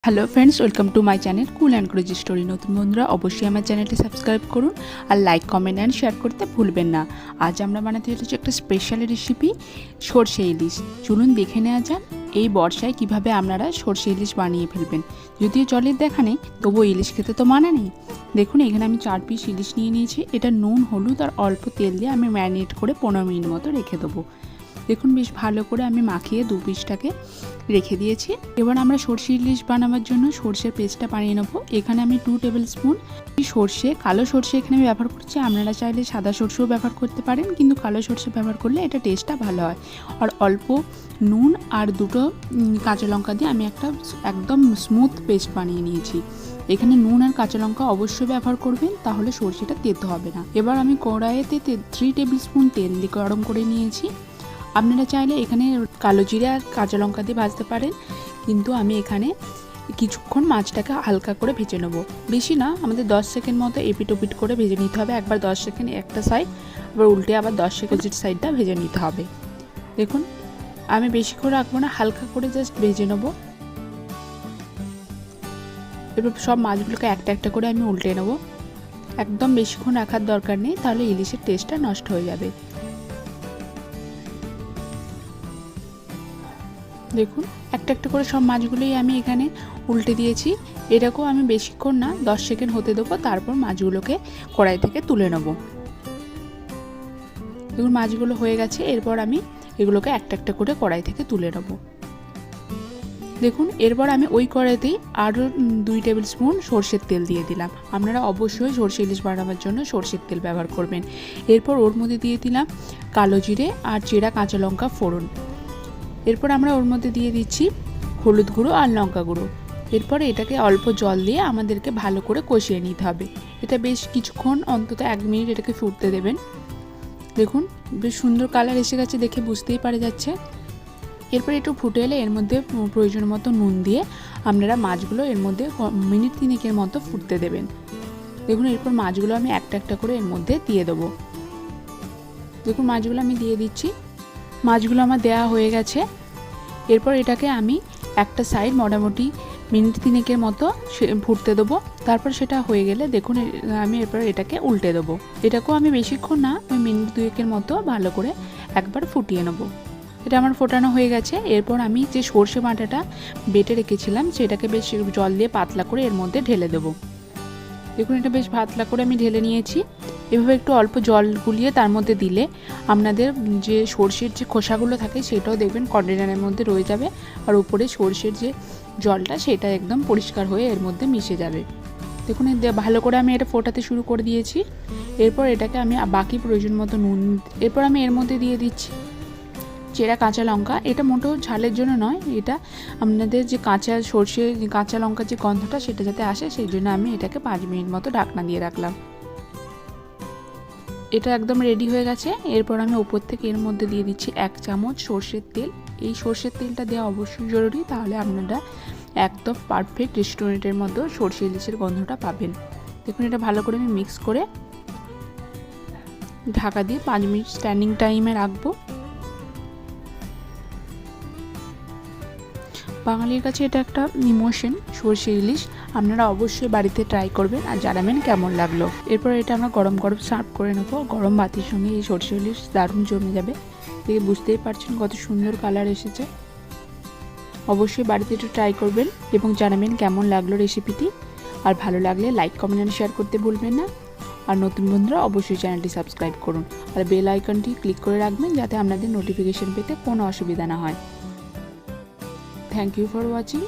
Hello friends, welcome to my channel cool and crazy story. নতুন বন্ধুরা অবশ্যই আমার চ্যানেলটি সাবস্ক্রাইব করুন আর লাইক, কমেন্ট অ্যান্ড শেয়ার করতে ভুলবেন না। আজ আমরা বানাতে চলেছি একটা স্পেশাল রেসিপি, সরষে ইলিশ। চলুন দেখে নেওয়া যাক এই বর্ষায় কিভাবে আপনারা সরষে ইলিশ বানিয়ে ফেলবেন। যদিও জলের দেখা নেই, তবুও ইলিশ খেতে তো মানা নেই। দেখুন, এখানে আমি 4 পিস ইলিশ নিয়ে নিয়েছি। এটা নুন, হলুদ আর অল্প তেল দিয়ে আমি ম্যারিনেট করে 15 মিনিট মতো রেখে দেবো। দেখুন, বেশ ভালো করে আমি মাখিয়ে 2 পিসটাকে রেখে দিয়েছি। এবার আমরা সরষে ইলিশ বানাবার জন্য সরষের পেস্টটা বানিয়ে নেবো। এখানে আমি 2 টেবিল স্পুন সরষে, কালো সরষে এখানে আমি ব্যবহার করছি। আপনারা চাইলে সাদা সরষেও ব্যবহার করতে পারেন, কিন্তু কালো সরষে ব্যবহার করলে এটা টেস্টটা ভালো হয়। আর অল্প নুন আর 2টো কাঁচা লঙ্কা দিয়ে আমি একটা একদম স্মুথ পেস্ট বানিয়ে নিয়েছি। এখানে নুন আর কাঁচা লঙ্কা অবশ্যই ব্যবহার করবেন, তাহলে সরষেটা তেতো হবে না। এবার আমি কড়াইতে 3 টেবিল স্পুন তেল দিয়ে গরম করে নিয়েছি। আপনারা চাইলে এখানে কালো জিরে আর কাঁচা লঙ্কা দিয়ে ভাজতে পারেন, কিন্তু আমি এখানে কিছুক্ষণ মাছটাকে হালকা করে ভেজে নেব। বেশি না, আমাদের 10 সেকেন্ড মতো এপিট ওপিট করে ভেজে নিতে হবে। একবার 10 সেকেন্ড একটা সাইড, আবার উল্টে আবার 10 সেকেন্ড সাইডটা ভেজে নিতে হবে। দেখুন, আমি বেশি করে রাখবো না, হালকা করে জাস্ট ভেজে নেব। এবার সব মাছগুলোকে একটা একটা করে আমি উল্টে নেব। একদম বেশিক্ষণ রাখার দরকার নেই, তাহলে ইলিশের টেস্টটা নষ্ট হয়ে যাবে। দেখুন, একটা একটা করে সব মাছগুলোই আমি এখানে উল্টে দিয়েছি। এটাকেও আমি বেশিক্ষণ না, 10 সেকেন্ড হতে দেবো, তারপর মাছগুলোকে কড়াই থেকে তুলে নেব। দেখুন, মাছগুলো হয়ে গেছে। এরপর আমি এগুলোকে একটা একটা করে কড়াই থেকে তুলে নেব। দেখুন, এরপর আমি ওই কড়াইতেই আরও 2 টেবিল স্পুন সরষের তেল দিয়ে দিলাম। আপনারা অবশ্যই সরষে ইলিশ বানাবার জন্য সরষের তেল ব্যবহার করবেন। এরপর ওর মধ্যে দিয়ে দিলাম কালো জিরে আর চেরা কাঁচা লঙ্কা ফোড়ন। এরপর আমরা ওর মধ্যে দিয়ে দিচ্ছি হলুদ গুঁড়ো আর লঙ্কা গুঁড়ো। এরপর এটাকে অল্প জল দিয়ে আমাদেরকে ভালো করে কষিয়ে নিতে হবে। এটা বেশ কিছুক্ষণ, অন্তত 1 মিনিট এটাকে ফুটতে দেবেন। দেখুন, বেশ সুন্দর কালার এসে গেছে, দেখে বুঝতেই পারা যাচ্ছে। এরপর একটু ফুটে এলে এর মধ্যে প্রয়োজন মতো নুন দিয়ে আপনারা মাছগুলো এর মধ্যে মিনিট 3 মতো ফুটতে দেবেন। দেখুন, এরপর মাছগুলো আমি একটা একটা করে এর মধ্যে দিয়ে দেবো। দেখুন, মাছগুলো আমি দিয়ে দিচ্ছি। মাছগুলো আমার দেওয়া হয়ে গেছে। এরপর এটাকে আমি একটা সাইড মোটামুটি মিনিট 3 মতো ফুটতে দেবো। তারপর সেটা হয়ে গেলে দেখুন, আমি এরপর এটাকে উল্টে দেবো। এটাকেও আমি বেশিক্ষণ না, ওই মিনিট 2 মতো ভালো করে একবার ফুটিয়ে নেবো। এটা আমার ফোটানো হয়ে গেছে। এরপর আমি যে সর্ষে বাটাটা বেটে রেখেছিলাম সেটাকে বেশ জল দিয়ে পাতলা করে এর মধ্যে ঢেলে দেবো। দেখুন, এটা বেশ পাতলা করে আমি ঢেলে নিয়েছি। এভাবে একটু অল্প জল গুলিয়ে তার মধ্যে দিলে আপনাদের যে সর্ষের যে খোসাগুলো থাকে সেটাও দেখবেন কন্টেনারের মধ্যে রয়ে যাবে, আর উপরে সর্ষের যে জলটা সেটা একদম পরিষ্কার হয়ে এর মধ্যে মিশে যাবে। দেখুন, ভালো করে আমি এটা ফোটাতে শুরু করে দিয়েছি। এরপর এটাকে আমি বাকি প্রয়োজন মতো নুন, এরপর আমি এর মধ্যে দিয়ে দিচ্ছি চেরা কাঁচা লঙ্কা। এটা মোটেও ঝালের জন্য নয়, এটা আপনাদের যে কাঁচা সর্ষে কাঁচা লঙ্কার যে গন্ধটা সেটা যাতে আসে, সেই জন্য আমি এটাকে 5 মিনিট মতো ঢাকনা দিয়ে রাখলাম। এটা একদম রেডি হয়ে গেছে। এরপর আমি উপর থেকে এর মধ্যে দিয়ে দিচ্ছি 1 চামচ সর্ষের তেল। এই সর্ষের তেলটা দেওয়া অবশ্যই জরুরি, তাহলে আপনারা একদম পারফেক্ট রেস্টুরেন্টের মতো সর্ষে ইলিশের গন্ধটা পাবেন। দেখুন, এটা ভালো করে আমি মিক্স করে ঢাকা দিয়ে 5 মিনিট স্ট্যান্ডিং টাইমে রাখবো। বাঙালির কাছে এটা একটা ইমোশন, সরষে ইলিশ। আপনারা অবশ্যই বাড়িতে ট্রাই করবেন আর জানাবেন কেমন লাগলো। এরপর এটা আমরা গরম গরম সার্ভ করে নেবো। গরম ভাতের সঙ্গে এই সরষে ইলিশ দারুণ জমে যাবে। দেখে বুঝতেই পারছেন কত সুন্দর কালার এসেছে। অবশ্যই বাড়িতে একটু ট্রাই করবেন এবং জানাবেন কেমন লাগলো রেসিপিটি। আর ভালো লাগলে লাইক, কমেন্ট আর শেয়ার করতে ভুলবেন না। আর নতুন বন্ধুরা অবশ্যই চ্যানেলটি সাবস্ক্রাইব করুন আর বেল আইকনটি ক্লিক করে রাখবেন, যাতে আপনাদের নোটিফিকেশন পেতে কোনো অসুবিধা না হয়। Thank you for watching.